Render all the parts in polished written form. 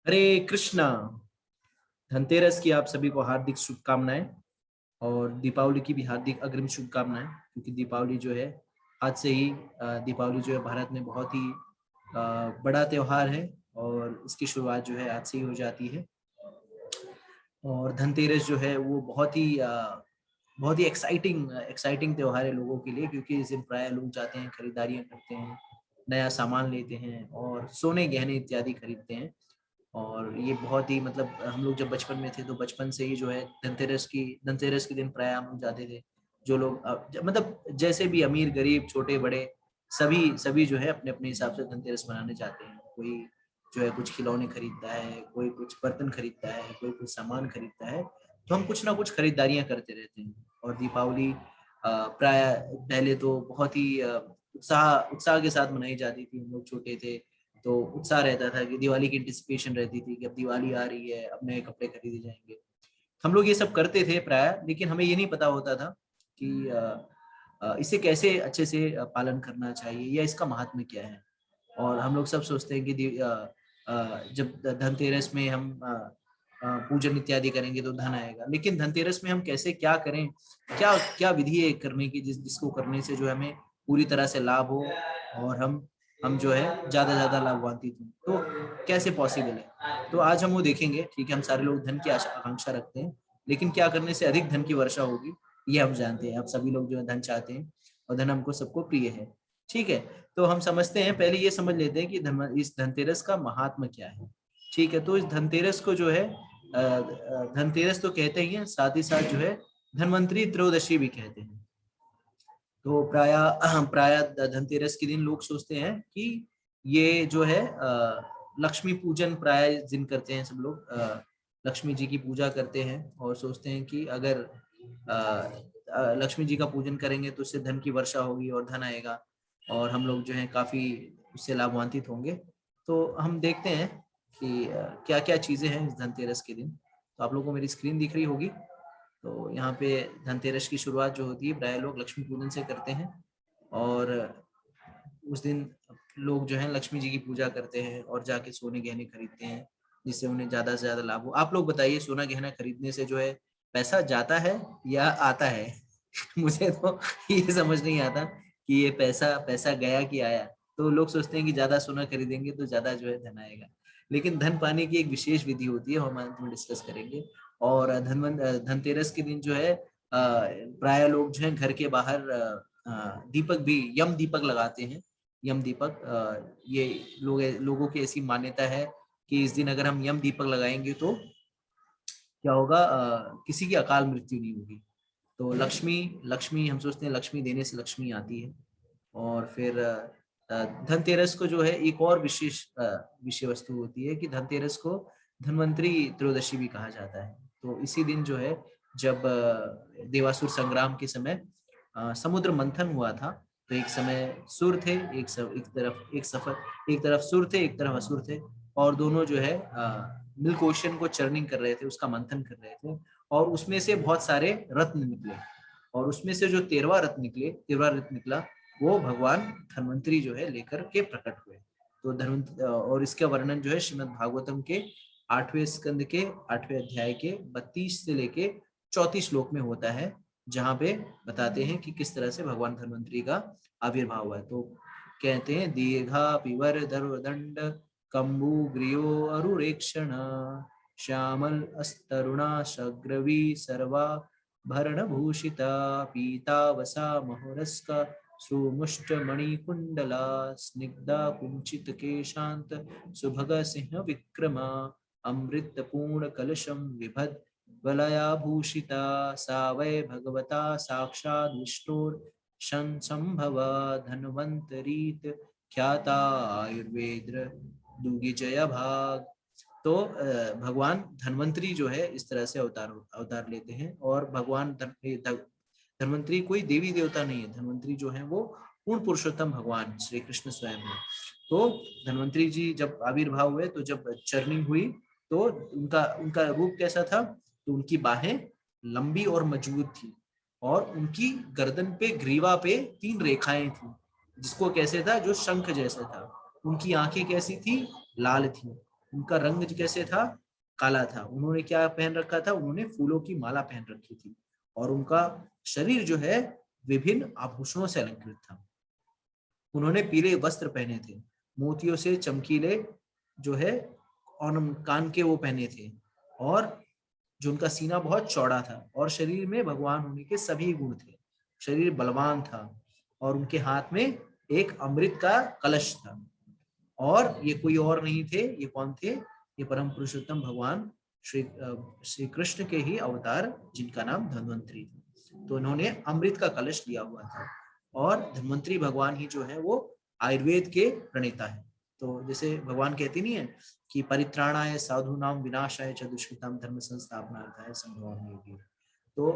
हरे कृष्णा। धनतेरस की आप सभी को हार्दिक शुभकामनाएं और दीपावली की भी हार्दिक अग्रिम शुभकामनाएं, क्योंकि दीपावली जो है आज से ही दीपावली जो है भारत में बहुत ही बड़ा त्योहार है और इसकी शुरुआत जो है आज से ही हो जाती है। और धनतेरस जो है वो बहुत ही एक्साइटिंग एक्साइटिंग त्योहार है लोगों के लिए, क्योंकि इस दिन प्राय लोग जाते हैं, खरीदारियां करते हैं, नया सामान लेते हैं और सोने गहने इत्यादि खरीदते हैं। और ये बहुत ही मतलब हम लोग जब बचपन में थे तो बचपन से ही जो है धनतेरस के दिन प्राय हम लोग जाते थे। जो लोग मतलब जैसे भी अमीर गरीब छोटे बड़े सभी सभी जो है अपने अपने हिसाब से धनतेरस मनाने जाते हैं। कोई जो है कुछ खिलौने खरीदता है, कोई कुछ बर्तन खरीदता है, कोई कुछ सामान खरीदता है। तो हम कुछ ना कुछ खरीदारियां करते रहते हैं। और दीपावली प्राय पहले तो बहुत ही उत्साह उत्साह के साथ मनाई जाती थी। हम लोग छोटे थे तो उत्साह रहता था कि दिवाली की एंटिसिपेशन रहती थी कि अब दिवाली आ रही है, अब नए कपड़े खरीदे जाएंगे। हम लोग ये सब करते थे प्राय, लेकिन हमें ये नहीं पता होता था कि इसे कैसे अच्छे से पालन करना चाहिए या इसका महात्म्य क्या है। और हम लोग सब सोचते हैं कि जब धनतेरस में हम पूजन इत्यादि करेंगे तो धन आएगा, लेकिन धनतेरस में हम कैसे क्या करें, क्या क्या विधि है करने की जिसको करने से जो हमें पूरी तरह से लाभ हो और हम जो है ज्यादा लाभान्वित हों, तो कैसे पॉसिबल है। तो आज हम वो देखेंगे। ठीक है, हम सारे लोग धन की आकांक्षा रखते हैं, लेकिन क्या करने से अधिक धन की वर्षा होगी ये हम जानते हैं। आप सभी लोग जो है धन चाहते हैं और धन हमको सबको प्रिय है। ठीक है, तो हम समझते हैं, पहले ये समझ लेते हैं कि इस धनतेरस का महात्मा क्या है। ठीक है, तो इस धनतेरस को जो है धनतेरस तो कहते ही हैं, साथ ही साथ जो है धनवंतरी त्रयोदशी भी कहते हैं। तो प्राय प्राय धनतेरस के दिन लोग सोचते हैं कि ये जो है लक्ष्मी पूजन प्राय दिन करते हैं। सब लोग लक्ष्मी जी की पूजा करते हैं और सोचते हैं कि अगर लक्ष्मी जी का पूजन करेंगे तो उससे धन की वर्षा होगी और धन आएगा और हम लोग जो है काफी उससे लाभान्वित होंगे। तो हम देखते हैं कि क्या क्या चीजें हैं इस धनतेरस के दिन। तो आप लोगों को मेरी स्क्रीन दिख रही होगी। तो यहाँ पे धनतेरस की शुरुआत जो होती है प्राय लोग लक्ष्मी पूजन से करते हैं और उस दिन लोग जो है लक्ष्मी जी की पूजा करते हैं और जाके सोने गहने खरीदते हैं जिससे उन्हें ज्यादा से ज्यादा लाभ हो। आप लोग बताइए, सोना गहना खरीदने से जो है पैसा जाता है या आता है? मुझे तो ये समझ नहीं आता कि ये पैसा पैसा गया कि आया। तो लोग सोचते हैं कि ज्यादा सोना खरीदेंगे तो ज्यादा जो है धन आएगा, लेकिन धन पाने की एक विशेष विधि होती है, हम अंत में डिस्कस करेंगे। और धनतेरस के दिन जो है प्राय लोग जो है घर के बाहर दीपक भी यम दीपक लगाते हैं। यम दीपक ये लोगों की ऐसी मान्यता है कि इस दिन अगर हम यम दीपक लगाएंगे तो क्या होगा, किसी की अकाल मृत्यु नहीं होगी। तो लक्ष्मी लक्ष्मी हम सोचते हैं लक्ष्मी देने से लक्ष्मी आती है। और फिर धनतेरस को जो है एक और विशेष विषय वस्तु होती है कि धनतेरस को धन्वंतरी त्रयोदशी भी कहा जाता है। तो इसी दिन जो है जब देवासुर संग्राम के समय समुद्र मंथन हुआ था, तो एक समय सुर थे, एक तरफ सुर थे, एक तरफ असुर थे। और दोनों जो है मिल्क ओशन को चर्निंग कर रहे थे, उसका मंथन कर रहे थे। और उसमें से बहुत सारे रत्न निकले और उसमें से जो 13वां रत्न निकला वो भगवान धन्वंतरी जो है लेकर के प्रकट हुए। तो धन्वंतरी और इसका वर्णन जो है श्रीमद् भागवतम के 8वें स्कंद के 8वें अध्याय के 32 से लेके 34 श्लोक में होता है, जहाँ पे बताते हैं कि किस तरह से भगवान धन्वंतरी का आविर्भाव हुआ है। तो कहते हैं दीर्घा पिवर दंड कम्बु ग्रियो अरुरेक्षण श्यामल अस्तरुणा शग्रवी सर्वा भरणभूषिता पीतावसा महोरस्का सुमुष्टमणिकुण्डला स्निग्धा कुञ्चितकेशान्त सुभगसिंहविक्रमा अमृतपूर्णकलशं विभद वलयाभूषिता सा वै भगवता साक्षात् विष्णोर्संभवा धन्वन्तरीत ख्याता आयुर्वेद दुर्गिजय भाग। तो भगवान धन्वंतरी जो है इस तरह से अवतार लेते हैं। और भगवान धन्वंतरी कोई देवी देवता नहीं है, धन्वंतरी जो है वो पूर्ण पुरुषोत्तम भगवान श्री कृष्ण स्वयं है। तो धन्वंतरी जी जब आविर्भाव हुए, तो जब चर्निंग हुई तो उनका उनका रूप कैसा था, तो उनकी बाहें लंबी और मजबूत थी और उनकी गर्दन पे ग्रीवा पे 3 रेखाएं थी, जिसको कैसे था, जो शंख जैसा था। उनकी आंखें कैसी थी, लाल थी। उनका रंग कैसे था, काला था। उन्होंने क्या पहन रखा था, उन्होंने फूलों की माला पहन रखी थी और उनका शरीर जो है विभिन्न आभूषणों से अलंकृत था। उन्होंने पीले वस्त्र पहने थे, मोतियों से चमकीले जो है और कान के वो पहने थे, और जो उनका सीना बहुत चौड़ा था, और शरीर में भगवान होने के सभी गुण थे। शरीर बलवान था और उनके हाथ में एक अमृत का कलश था। और ये कोई और नहीं थे, ये कौन थे, ये परम पुरुषोत्तम भगवान श्री कृष्ण के ही अवतार, जिनका नाम धन्वंतरी था। तो इन्होंने अमृत का कलश लिया हुआ था, और धन्वंतरी भगवान ही जो है वो आयुर्वेद के प्रणेता है। तो जैसे भगवान कहते नहीं है कि परित्राणाय साधूनाम विनाशाय च दुष्कृताम धर्म संस्थापनार्थाय संभवामि युगे। तो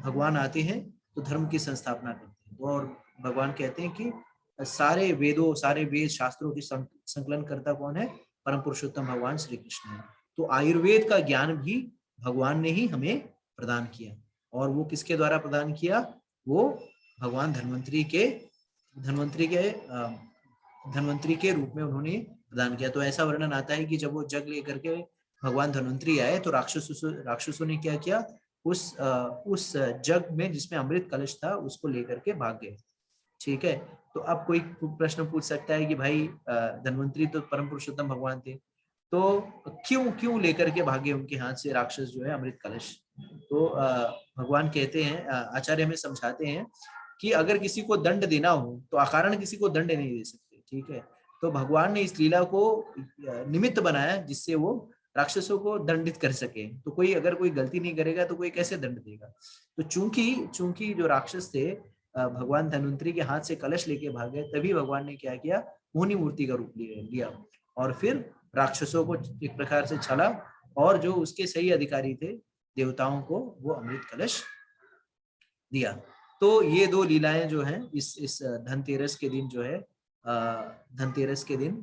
भगवान आते हैं तो धर्म की संस्थापना करते हैं। और भगवान कहते हैं कि सारे वेदों, सारे वेद शास्त्रों की संकलन करता कौन है, परम पुरुषोत्तम भगवान श्री कृष्ण है। तो आयुर्वेद का ज्ञान भी भगवान ने ही हमें प्रदान किया, और वो किसके द्वारा प्रदान किया, वो भगवान धन्वंतरी के रूप में उन्होंने प्रदान किया। तो ऐसा वर्णन आता है कि जब वो जग लेकर के भगवान धन्वंतरी आए तो राक्षसों ने क्या किया, उस जग में जिसमें अमृत कलश था उसको लेकर के भाग गए। ठीक है। तो अब कोई प्रश्न पूछ सकता है कि भाई धन्वंतरी तो परम पुरुषोत्तम भगवान थे, तो क्यों क्यों लेकर के भागे उनके हाथ से राक्षस जो है अमृत कलश। तो भगवान कहते हैं, आचार्य हमें समझाते हैं कि अगर किसी को दंड देना हो तो अकारण किसी को दंड नहीं दे सकते। ठीक है। तो भगवान ने इस लीला को निमित्त बनाया जिससे वो राक्षसों को दंडित कर सके। तो कोई अगर कोई गलती नहीं करेगा तो कोई कैसे दंड देगा। तो चूंकि जो राक्षस थे भगवान धन्वंतरी के हाथ से कलश लेके भागे, तभी भगवान ने क्या किया, मोहिनी मूर्ति का रूप लिया और फिर राक्षसों को एक प्रकार से छला, और जो उसके सही अधिकारी थे देवताओं को वो अमृत कलश दिया। तो ये दो लीलाएं जो हैं इस धनतेरस के दिन जो है, धनतेरस के दिन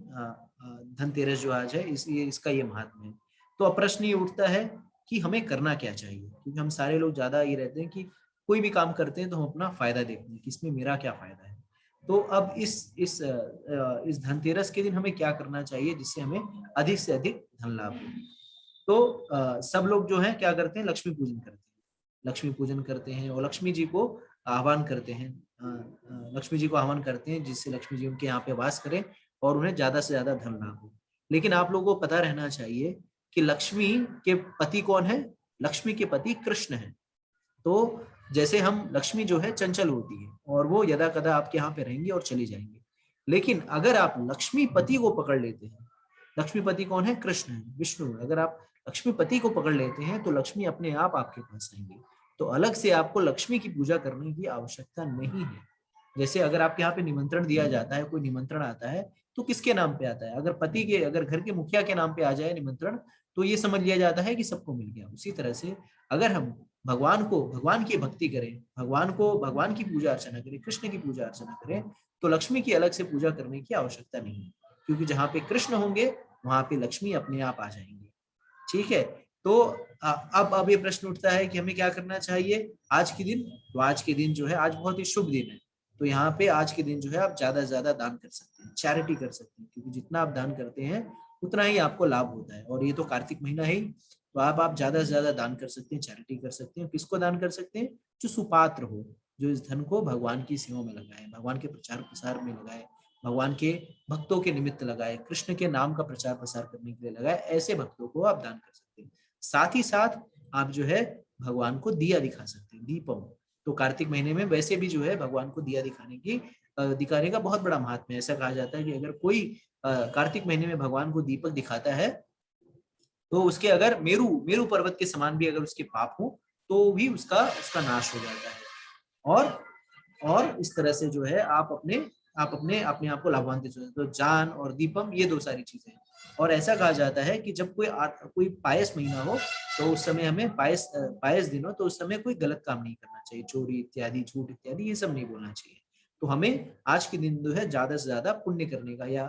धनतेरस जो आज है इसका ये महात्म्य है। तो अब प्रश्न ये उठता है कि हमें करना क्या चाहिए, क्योंकि हम सारे लोग ज्यादा ये रहते हैं कि कोई भी काम करते हैं तो हम अपना फायदा देखते हैं कि इसमें मेरा क्या फायदा है। तो अब इस धनतेरस के दिन हमें क्या करना चाहिए जिससे हमें अधिक से अधिक धन लाभ हो। तो सब लोग जो है क्या करते हैं, लक्ष्मी पूजन करते हैं। लक्ष्मी पूजन करते हैं और लक्ष्मी जी को आह्वान करते हैं, लक्ष्मी जी को आह्वान करते हैं जिससे लक्ष्मी जी उनके यहाँ पे वास करें और उन्हें ज्यादा से ज्यादा धन लाभ हो। लेकिन आप लोगों को पता रहना चाहिए कि लक्ष्मी के पति कौन है, लक्ष्मी के पति कृष्ण है। तो जैसे हम लक्ष्मी जो है चंचल होती है और वो यदा कदा आपके यहाँ पे रहेंगी और चली जाएंगी, लेकिन अगर आप लक्ष्मी पति को पकड़ लेते हैं, लक्ष्मीपति कौन है, कृष्ण है, विष्णु है, अगर आप लक्ष्मीपति को पकड़ लेते हैं तो लक्ष्मी अपने आप आपके पास आएंगे। तो अलग से आपको लक्ष्मी की पूजा करने की आवश्यकता नहीं है। जैसे अगर आपके यहाँ पे निमंत्रण दिया जाता है, कोई निमंत्रण आता है तो किसके नाम पे आता है, अगर घर के मुखिया के नाम पे आ जाए निमंत्रण तो ये समझ लिया जाता है कि सबको मिल गया। उसी तरह से अगर हम भगवान की भक्ति करें, भगवान की पूजा अर्चना करें, कृष्ण की पूजा अर्चना करें, तो लक्ष्मी की अलग से पूजा करने की आवश्यकता नहीं है, क्योंकि जहाँ पे कृष्ण होंगे वहां पे लक्ष्मी अपने आप आ जाएंगे। ठीक है। तो अब ये प्रश्न उठता है कि हमें क्या करना चाहिए आज के दिन। तो आज के दिन जो है, आज बहुत ही शुभ दिन है, तो यहाँ पे आज के दिन जो है आप ज्यादा से ज्यादा दान कर सकते हैं, चैरिटी कर सकते हैं, क्योंकि जितना आप दान करते हैं उतना ही आपको लाभ होता है। और ये तो कार्तिक महीना है, तो आप ज्यादा से ज्यादा दान कर सकते हैं, चैरिटी कर सकते हैं। किसको दान कर सकते हैं, जो सुपात्र हो, जो इस धन को भगवान की सेवा में लगाए, भगवान के प्रचार प्रसार में लगाए, भगवान के भक्तों के निमित्त लगाए, कृष्ण के नाम का प्रचार प्रसार करने के लिए लगाए, ऐसे भक्तों को आप दान कर सकते हैं। साथ ही साथ आप जो है भगवान को दिया दिखा सकते हैं, दीपम। तो कार्तिक महीने में वैसे भी जो है भगवान को दिया दिखाने का बहुत बड़ा महात्म्य है। ऐसा कहा जाता है कि अगर कोई कार्तिक महीने में भगवान को दीपक दिखाता है तो उसके अगर मेरू मेरू पर्वत के समान भी अगर उसके पाप हो तो भी उसका नाश हो जाता है। और इस तरह से जो है आप अपने आप को लाभवान दे सकते हैं। तो जान और दीपम ये दो सारी चीजें हैं। और ऐसा कहा जाता है कि जब कोई पायस महीना हो तो उस समय हमें पायस दिन हो तो उस समय कोई गलत काम नहीं करना चाहिए, चोरी इत्यादि, झूठ इत्यादि ये सब नहीं बोलना चाहिए। तो हमें आज के दिन जो है ज्यादा से ज्यादा पुण्य करने का या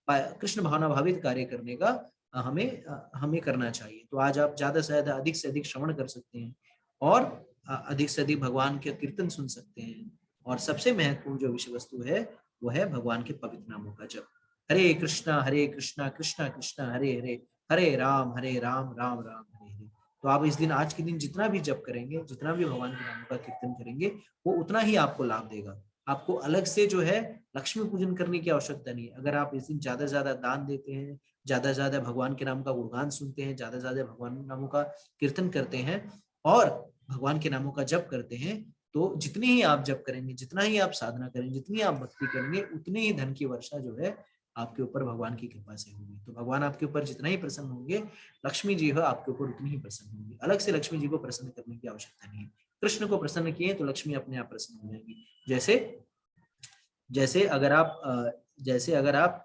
कृष्ण भावना भावित कार्य करने का हमें करना चाहिए। तो आज आप ज्यादा से ज्यादा अधिक से अधिक श्रवण कर सकते हैं और अधिक से अधिक भगवान के कीर्तन सुन सकते हैं। और सबसे महत्वपूर्ण जो विषय वस्तु है वो है भगवान के पवित्र नामों का जप। हरे कृष्णा कृष्णा कृष्णा हरे हरे, हरे राम राम राम हरे हरे। तो आप इस दिन, आज के दिन जितना भी जप करेंगे, जितना भी भगवान के नामों का कीर्तन करेंगे, वो उतना ही आपको लाभ देगा। आपको अलग से जो है लक्ष्मी पूजन करने की आवश्यकता नहीं है। अगर आप इस दिन ज्यादा से ज्यादा दान देते हैं, ज्यादा से ज्यादा भगवान के नाम का गुणगान सुनते हैं, ज्यादा से ज्यादा भगवान के नामों का कीर्तन करते हैं और भगवान के नामों का जप करते हैं, तो जितनी ही आप जप करेंगे, जितना ही आप साधना करेंगे, जितनी आप भक्ति करेंगे, उतनी ही धन की वर्षा जो है आपके ऊपर भगवान की कृपा से होगी। तो भगवान आपके ऊपर जितना ही प्रसन्न होंगे, लक्ष्मी जी है आपके ऊपर उतनी ही प्रसन्न होंगी। अलग से लक्ष्मी जी को प्रसन्न करने की आवश्यकता नहीं है। कृष्ण को प्रसन्न किए तो लक्ष्मी अपने आप प्रसन्न हो जाएगी। जैसे जैसे अगर आप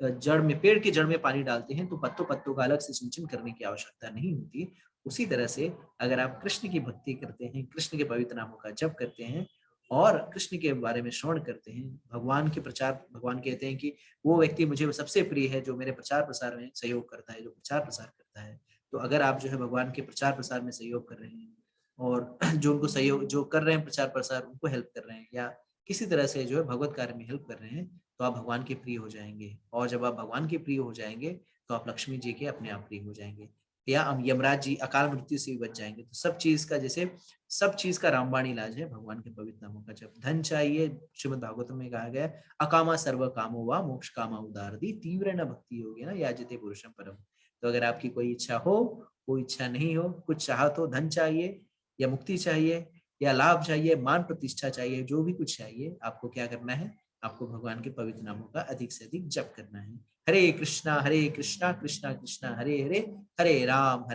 जड़ में, पेड़ की जड़ में पानी डालते हैं तो पत्तों पत्तों का अलग से सिंचन करने की आवश्यकता नहीं होती। उसी तरह से अगर आप कृष्ण की भक्ति करते हैं, कृष्ण के पवित्र नामों का जप करते हैं और कृष्ण के बारे में श्रवण करते हैं, भगवान के प्रचार, भगवान कहते हैं कि वो व्यक्ति मुझे सबसे प्रिय है जो मेरे प्रचार प्रसार में सहयोग करता है, जो प्रचार प्रसार करता है। तो अगर आप जो है भगवान के प्रचार प्रसार में सहयोग कर रहे हैं और जो उनको सहयोग, जो कर रहे हैं प्रचार प्रसार, उनको हेल्प कर रहे हैं या किसी तरह से जो है भगवत कार्य में हेल्प कर रहे हैं, तो आप भगवान के प्रिय हो जाएंगे। और जब आप भगवान के प्रिय हो जाएंगे तो आप लक्ष्मी जी के अपने आप प्रिय हो जाएंगे, या हम यमराज जी अकाल मृत्यु से भी बच जाएंगे। तो सब चीज का, जैसे सब चीज का रामबाण इलाज है भगवान के पवित्र नामों का जब। धन चाहिए, श्रीमद भागवतम में कहा गया, अकामा सर्व कामो वा मोक्ष कामा उदारदी तीव्र न भक्ति होगी ना याजते पुरुषम परम। तो अगर आपकी कोई इच्छा हो, कोई इच्छा नहीं हो, कुछ चाहत हो, धन चाहिए या मुक्ति चाहिए या लाभ चाहिए, मान प्रतिष्ठा चाहिए, जो भी कुछ चाहिए, आपको क्या करना है, आपको भगवान के पवित्र नामों का अधिक से अधिक जप करना है। हरे कृष्णा कृष्णा कृष्णा हरे हरे, हरे राम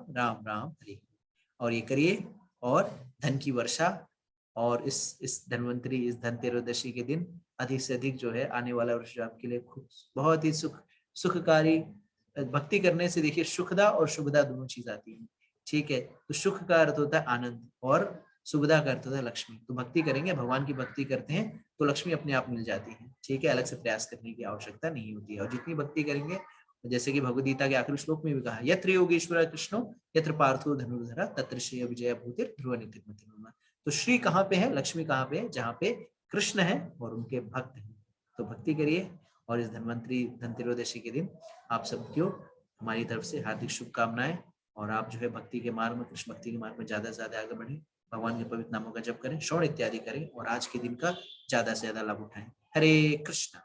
राम राम हरे। और ये करिए और धन की वर्षा, और इस धन्वंतरी, इस धनतेरदशी के दिन अधिक से अधिक जो है आने वाला वर्ष आपके लिए बहुत ही सुखकारी। भक्ति करने से देखिए सुखदा और शुभदा दोनों चीज आती है। ठीक है, तो सुख का अर्थ होता है आनंद और सुविधा का अर्थ होता है लक्ष्मी। तो भक्ति करेंगे, भगवान की भक्ति करते हैं तो लक्ष्मी अपने आप मिल जाती है। ठीक है, अलग से प्रयास करने की आवश्यकता नहीं होती है। और जितनी भक्ति करेंगे, जैसे कि भगवद गीता के आखिरी श्लोक में भी कहा, यत्र योगेश्वर कृष्णो यत्र पार्थो धनुर्धरा तत्र श्री विजय भूतिर ध्रुव नीतिर्मति मम। तो श्री कहाँ पे है, लक्ष्मी कहाँ पे है, जहाँ पे कृष्ण है और उनके भक्त हैं। तो भक्ति करिए और इस धन्वंतरी धनतेरदशी के दिन आप सबको हमारी तरफ से हार्दिक शुभकामनाएं। और आप जो है भक्ति के मार्ग में, कृष्ण भक्ति के मार्ग में ज्यादा से ज्यादा आगे बढ़े, भगवान के पवित्र नामों का जप करें, श्रवण इत्यादि करें और आज के दिन का ज्यादा से ज्यादा लाभ उठाएं। हरे कृष्णा।